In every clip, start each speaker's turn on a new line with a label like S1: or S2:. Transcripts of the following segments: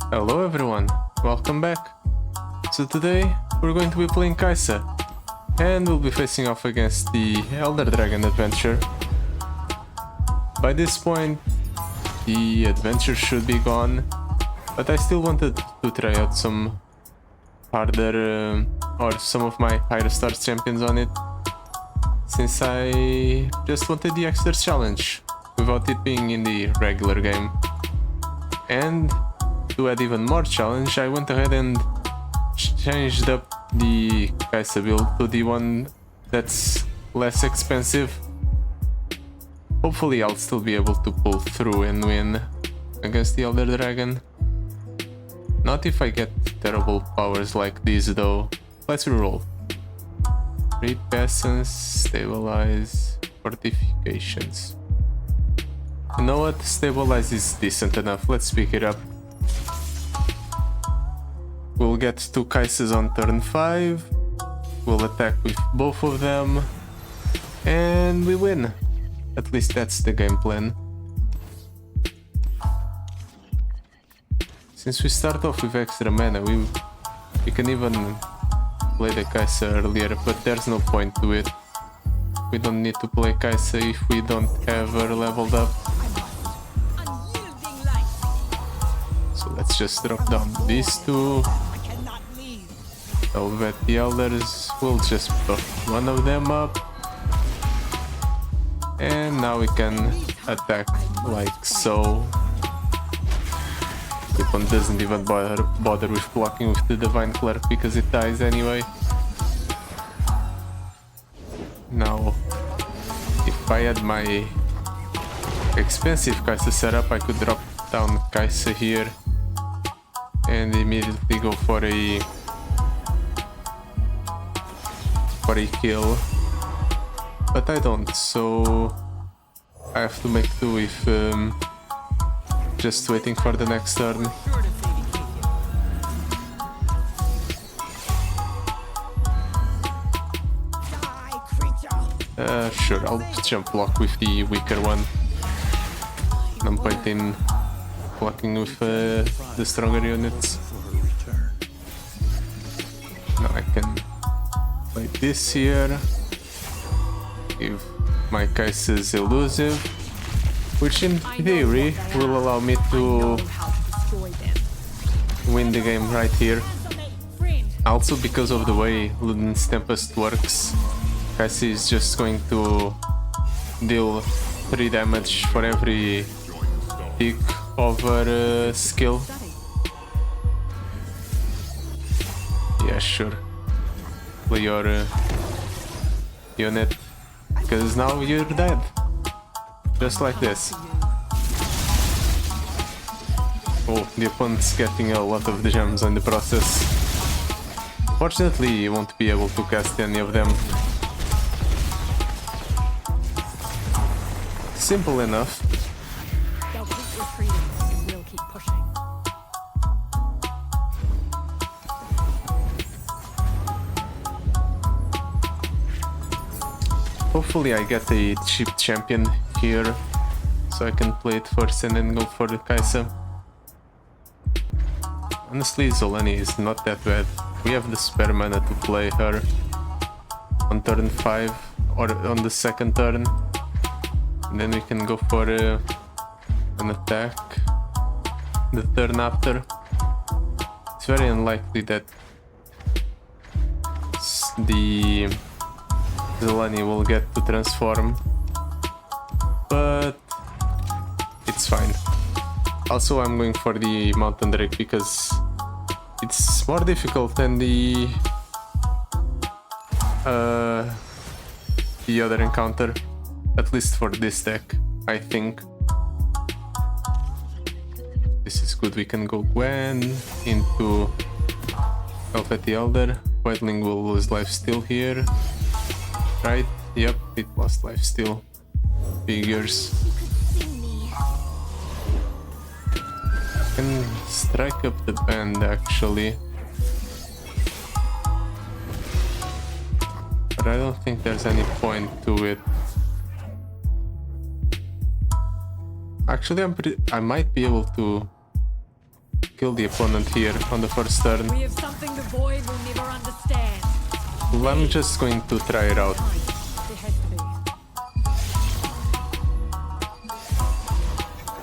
S1: Hello everyone, welcome back. So today we're going to be playing Kaisa and we'll be facing off against the Elder Dragon adventure. By this point the adventure should be gone, but I still wanted to try out some harder or some of my higher stars champions on it, since I just wanted the extra challenge without it being in the regular game. And to add even more challenge, I went ahead and changed up the Kaisa build to the one that's less expensive. Hopefully I'll still be able to pull through and win against the Elder Dragon. Not if I get terrible powers like these though. Let's reroll. Read Peasants, Stabilize, Fortifications. You know what? Stabilize is decent enough, let's pick it up. We'll get 2 Kaisas on turn 5, we'll attack with both of them, and we win. At least that's the game plan. Since we start off with extra mana, we can even play the Kaisa earlier, but there's no point to it. We don't need to play Kaisa if we don't have her leveled up. So let's just drop down these 2. Velvet the Elders, we'll just buff one of them up. And now we can attack like so. This one doesn't even bother with blocking with the Divine Clerk because it dies anyway. Now, if I had my expensive Kaisa setup, I could drop down Kaisa here and immediately go for a kill. But I don't, so I have to make do with just waiting for the next turn. Sure, I'll jump block with the weaker one. No point in blocking with the stronger units. Now I can play this here. Give my Kaisa's elusive, which in theory will allow me to win the game right here. Also because of the way Luden's Tempest works, Kaisa is just going to deal 3 damage for every tick of her skill. Yeah, sure. Play your unit. Because now you're dead. Just like this. Oh, the opponent's getting a lot of the gems in the process. Fortunately, you won't be able to cast any of them. Simple enough.
S2: They'll keep retreating and we'll keep pushing.
S1: Hopefully I get a cheap champion here, so I can play it first and then go for the Kaisa. Honestly, Zolani is not that bad. We have the spare mana to play her on turn 5 or on the second turn. And then we can go for an attack the turn after. It's very unlikely that the Zolani will get to transform, but it's fine. Also, I'm going for the Mountain Drake because it's more difficult than the other encounter, at least for this deck, I think. This is good. We can go Gwen into Velvet the Elder. Whiteling will lose lifesteal here. Right? Yep, it lost lifesteal. Figures. Can strike up the band actually. But I don't think there's any point to it. Actually, I might be able to kill the opponent here on the first turn.
S2: We have something the void will never understand.
S1: Well, I'm just going to try it out.
S2: There has to be.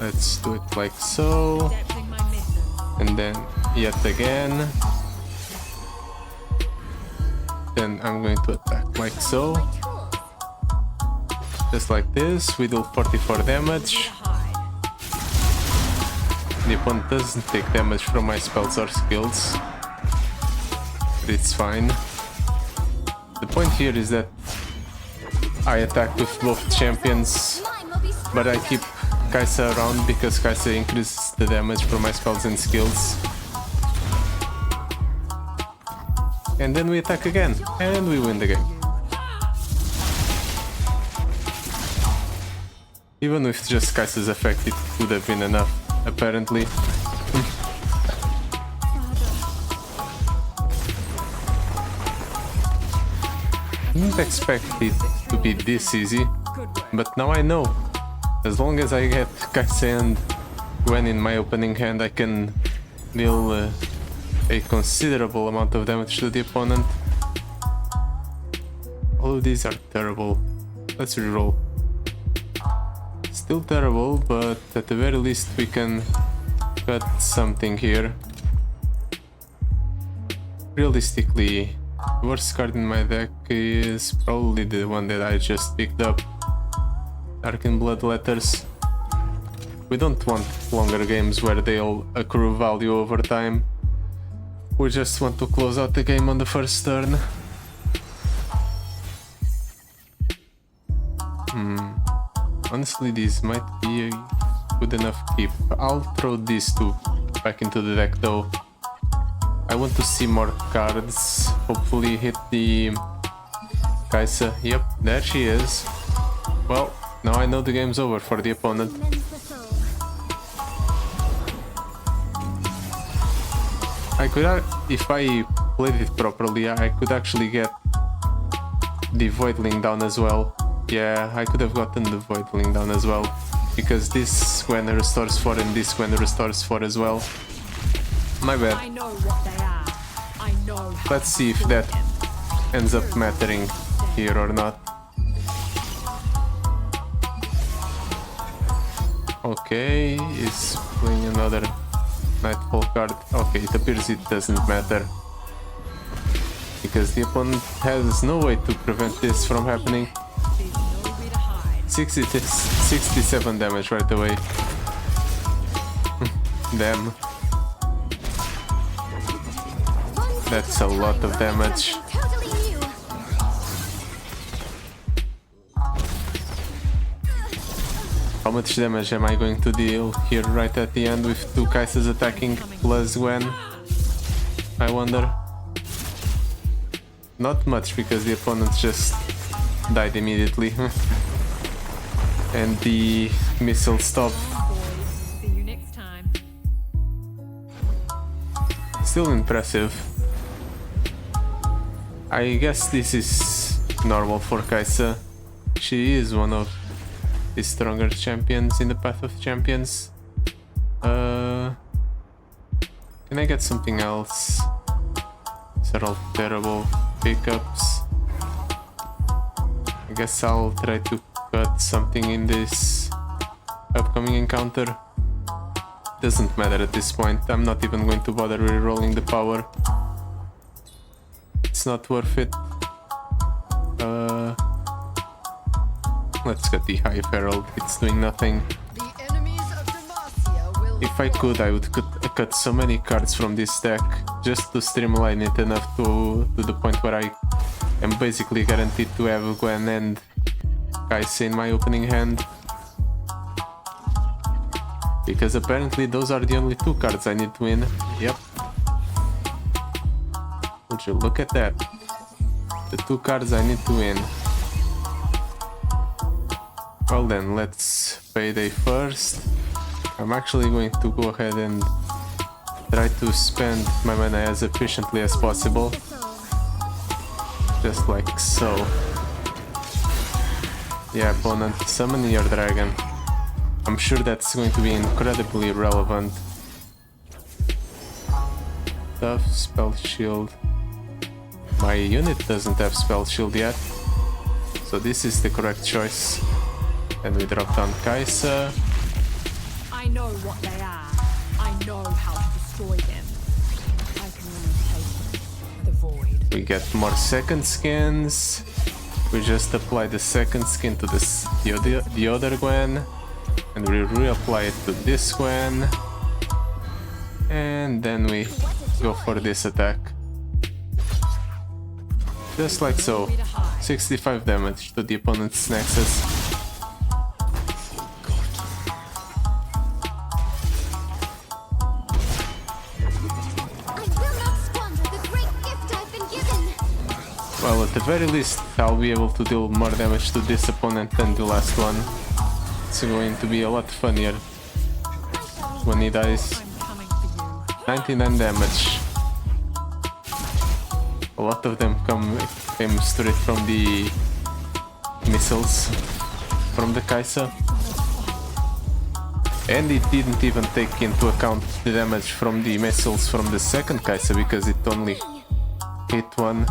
S1: Let's do it like so.
S2: Adapting my method.
S1: And then yet again. Then I'm going to attack like so. Just like this, we do 44 damage.
S2: Hide.
S1: The opponent doesn't take damage from my spells or skills. But it's fine. The point here is that I attack with both champions, but I keep Kai'Sa around because Kai'Sa increases the damage from my spells and skills. And then we attack again, and we win the game. Even with just Kai'Sa's effect, it would have been enough, apparently. Didn't expect it to be this easy, but now I know. As long as I get Kai'Sa and Gwen in my opening hand, I can deal a considerable amount of damage to the opponent. All of these are terrible. Let's reroll. Still terrible, but at the very least we can cut something here. Realistically, the worst card in my deck is probably the one that I just picked up. Darkened Blood Letters. We don't want longer games where they'll accrue value over time. We just want to close out the game on the first turn. Honestly, these might be a good enough keep. I'll throw these two back into the deck though. I want to see more cards. Hopefully hit the Kai'Sa. Yep, there she is. Well, now I know the game's over for the opponent. I could, if I played it properly, I could actually get the Voidling down as well. Yeah, I could have gotten the Voidling down as well, because this Gwen restores 4 and this Gwen restores 4 as well. My bad.
S2: I know what they are. I know how
S1: Let's see if
S2: to
S1: that
S2: do them.
S1: ends up mattering here or not. Okay, he's playing another Nightfall card. Okay, it appears it doesn't matter, because the opponent has no way to prevent this from happening.
S2: There's nowhere to hide.
S1: 67 damage right away. Damn. That's a lot of damage. How much damage am I going to deal here right at the end with two Kai'Sas attacking plus Gwen? I wonder. Not much, because the opponent just died immediately. And the missile stopped.
S2: Boys, see you next time.
S1: Still impressive. I guess this is normal for Kai'Sa. She is one of the stronger champions in the Path of Champions. Can I get something else? These are all terrible pickups. I guess I'll try to cut something in this upcoming encounter. Doesn't matter at this point. I'm not even going to bother re-rolling the power. It's not worth it. Let's get the Hive Herald. It's doing nothing. If I could, I would cut so many cards from this deck just to streamline it enough to the point where I am basically guaranteed to have Gwen and Kai'Sa in my opening hand. Because apparently those are the only two cards I need to win. Yep. Would you look at that? The two cards I need to win. Well then, let's payday first. I'm actually going to go ahead and try to spend my mana as efficiently as possible. Just like so. Yeah, opponent, summon your dragon. I'm sure that's going to be incredibly relevant. stuff. Spell shield. My unit doesn't have spell shield yet, so this is the correct choice. And we drop down Kaisa.
S2: I know what they are. I know how to destroy them. I can only take the void.
S1: We get more second skins. We just apply the second skin to the other Gwen, and we reapply it to this Gwen, and then we go for this attack. Just like so. 65 damage to the opponent's Nexus. Well, at the very least, I'll be able to deal more damage to this opponent than the last one. It's going to be a lot funnier when he dies. 99 damage. A lot of them came straight from the missiles from the Kaisa. And it didn't even take into account the damage from the missiles from the second Kaisa because it only hit one.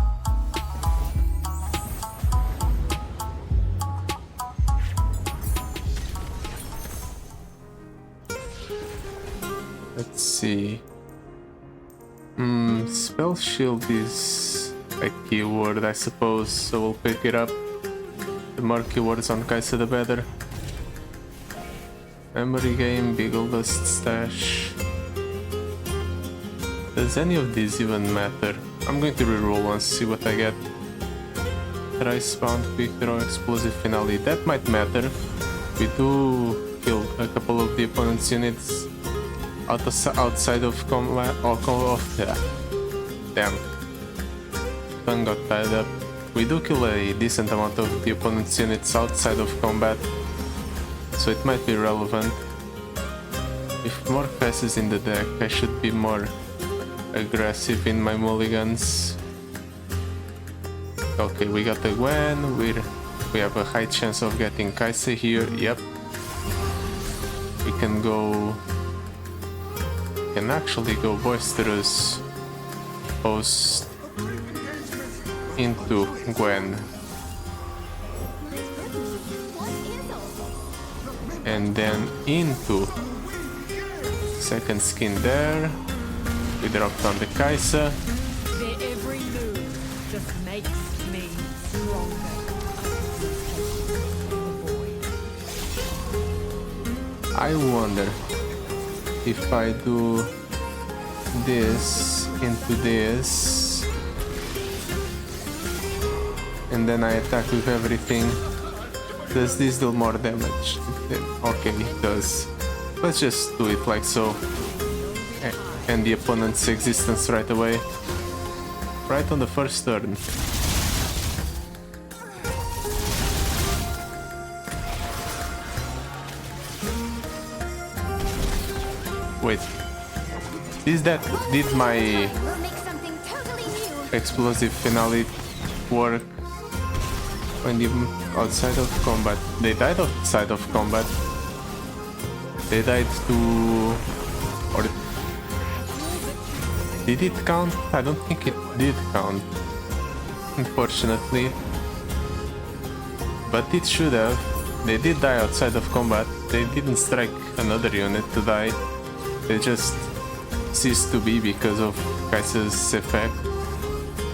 S1: Let's see. Spell shield is a keyword, I suppose, so we'll pick it up. The more keywords on Kaisa, the better. Memory game, Beagle Dust Stash. Does any of these even matter? I'm going to reroll once, see what I get. Try spawn, quick draw, explosive finale. That might matter. We do kill a couple of the opponent's units outside of combat. Damn. Tongue got tied up. We do kill a decent amount of the opponent's units outside of combat, so it might be relevant. If more passes in the deck, I should be more aggressive in my mulligans. Okay, we got the Gwen. We have a high chance of getting Kaisa here. Yep. We can go. Can actually go boisterous post into Gwen, and then into second skin there. We drop down the Kaisa.
S2: Their every move just makes me stronger.
S1: I wonder if I do this into this and then I attack with everything, does this deal more damage? Okay, it does. Let's just do it like so. End the opponent's existence right away. Right on the first turn. Wait, did my explosive finale work when they outside of combat? They died outside of combat. They died to, or did it count? I don't think it did count, unfortunately. But it should have. They did die outside of combat. They didn't strike another unit to die. They just ceased to be because of Kaisa's effect.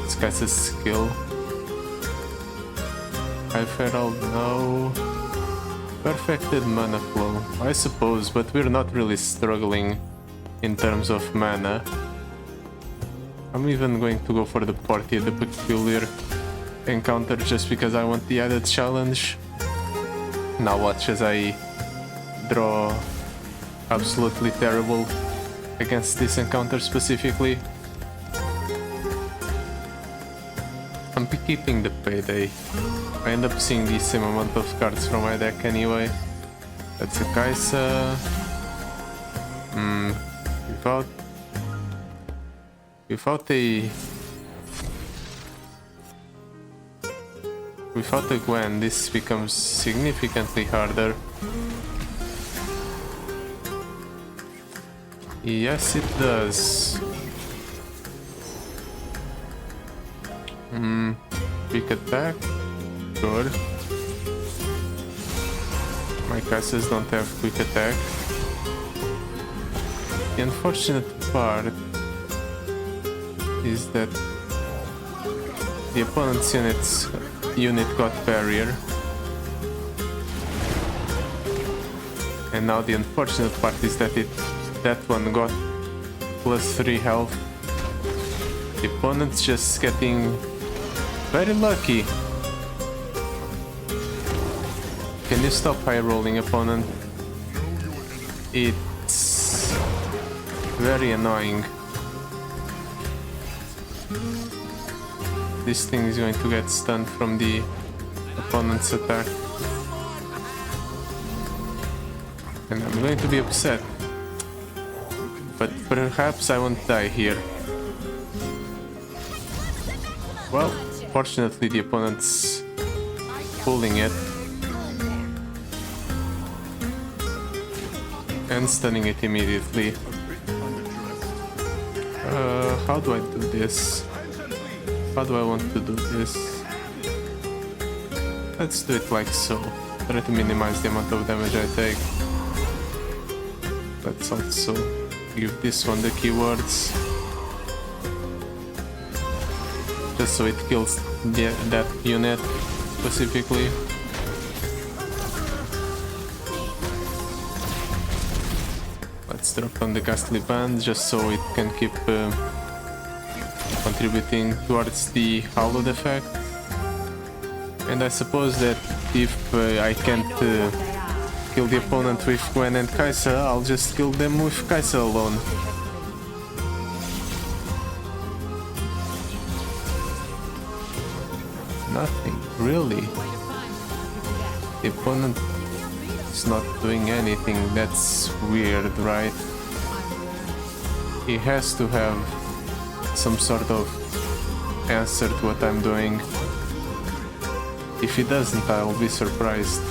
S1: It's Kaisa's skill. High Herald, no. Perfected mana flow, I suppose, but we're not really struggling in terms of mana. I'm even going to go for the party, the peculiar encounter, just because I want the added challenge. Now watch as I draw absolutely terrible against this encounter specifically. I'm keeping the payday. I end up seeing the same amount of cards from my deck anyway. That's a Kaisa. Without a Gwen, this becomes significantly harder. Yes, it does. Quick attack. Sure. My Kaisas don't have quick attack. The unfortunate part is that the opponent's unit got barrier. And now the unfortunate part is that that one got +3 health. The opponent's just getting very lucky. Can you stop high rolling, opponent? It's very annoying. This thing is going to get stunned from the opponent's attack. And I'm going to be upset. But perhaps I won't die here. Well, fortunately the opponent's pulling it. And stunning it immediately. How do I do this? How do I want to do this? Let's do it like so. Try to minimize the amount of damage I take. Let's also give this one the keywords. Just so it kills that unit specifically. Let's drop on the ghastly band just so it can keep contributing towards the hallowed effect. And I suppose that if I can't kill the opponent with Gwen and Kaisa, I'll just kill them with Kaisa alone. Nothing, really. The opponent is not doing anything. That's weird, right? He has to have some sort of answer to what I'm doing. If he doesn't, I'll be surprised.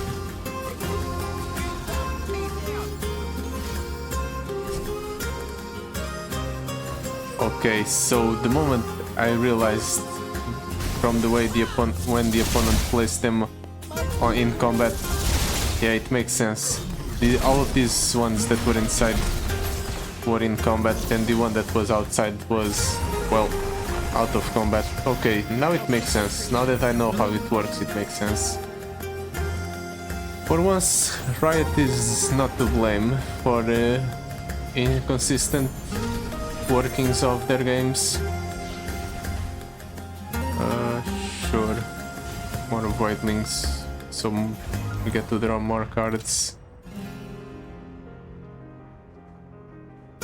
S1: Okay, so the moment I realized from the way when the opponent placed them in combat, yeah, it makes sense. All of these ones that were inside were in combat, and the one that was outside was, well, out of combat. Okay, now it makes sense. Now that I know how it works, it makes sense. For once, Riot is not to blame for the inconsistent workings of their games. Sure. More voidlings, so we get to draw more cards.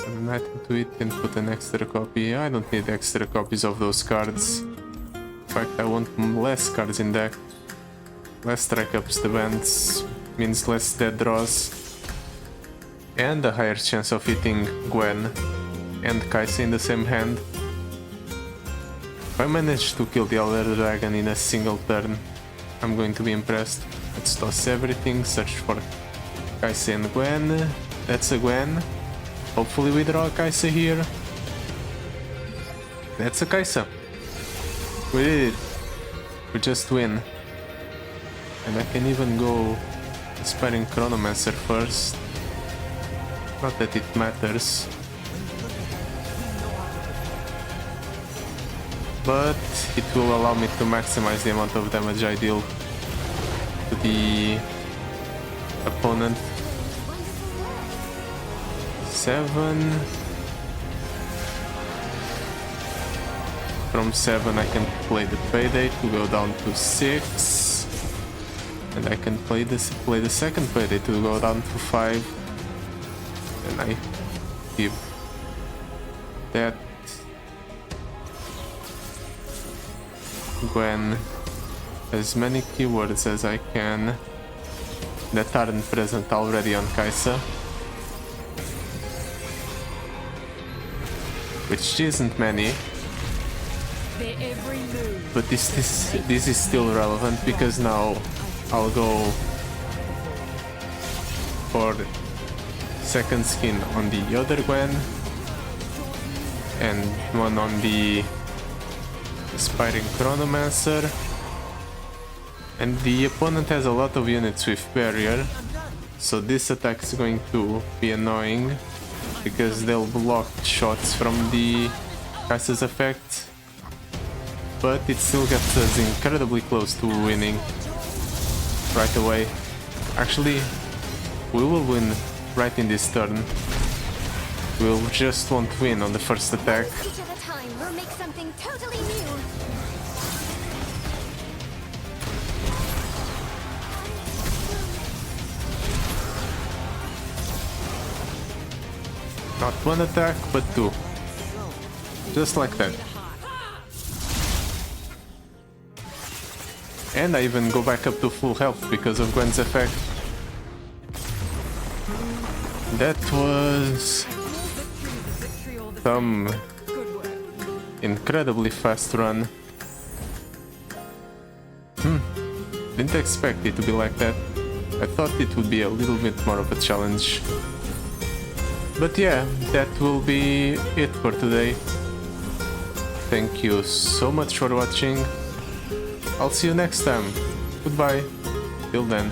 S1: And add to it and put an extra copy. I don't need extra copies of those cards. In fact, I want less cards in deck. Less strike ups the bands means less dead draws. And a higher chance of hitting Gwen and Kaisa in the same hand. If I manage to kill the Elder Dragon in a single turn, I'm going to be impressed. Let's toss everything, search for Kaisa and Gwen. That's a Gwen. Hopefully we draw a Kaisa here. That's a Kaisa. We did it. We just win. And I can even go Aspiring Chronomancer first. Not that it matters. But it will allow me to maximize the amount of damage I deal to the opponent. 7. From 7 I can play the payday to go down to 6. And I can play the second payday to go down to 5. And I give that Gwen as many keywords as I can that aren't present already on Kaisa. Which isn't many. But this is still relevant because now I'll go for second skin on the other Gwen and one on the expiring Chronomancer. And the opponent has a lot of units with barrier, so this attack is going to be annoying because they'll block shots from the Kai'Sa's effect, but it still gets us incredibly close to winning right away. Actually, we will win right in this turn. We'll just won't win on the first attack.
S3: Each at a time, we'll make something totally new.
S1: Not one attack, but two. Just like that. And I even go back up to full health because of Gwen's effect. That was some incredibly fast run. Didn't expect it to be like that. I thought it would be a little bit more of a challenge. But yeah, that will be it for today. Thank you so much for watching. I'll see you next time. Goodbye. Till then.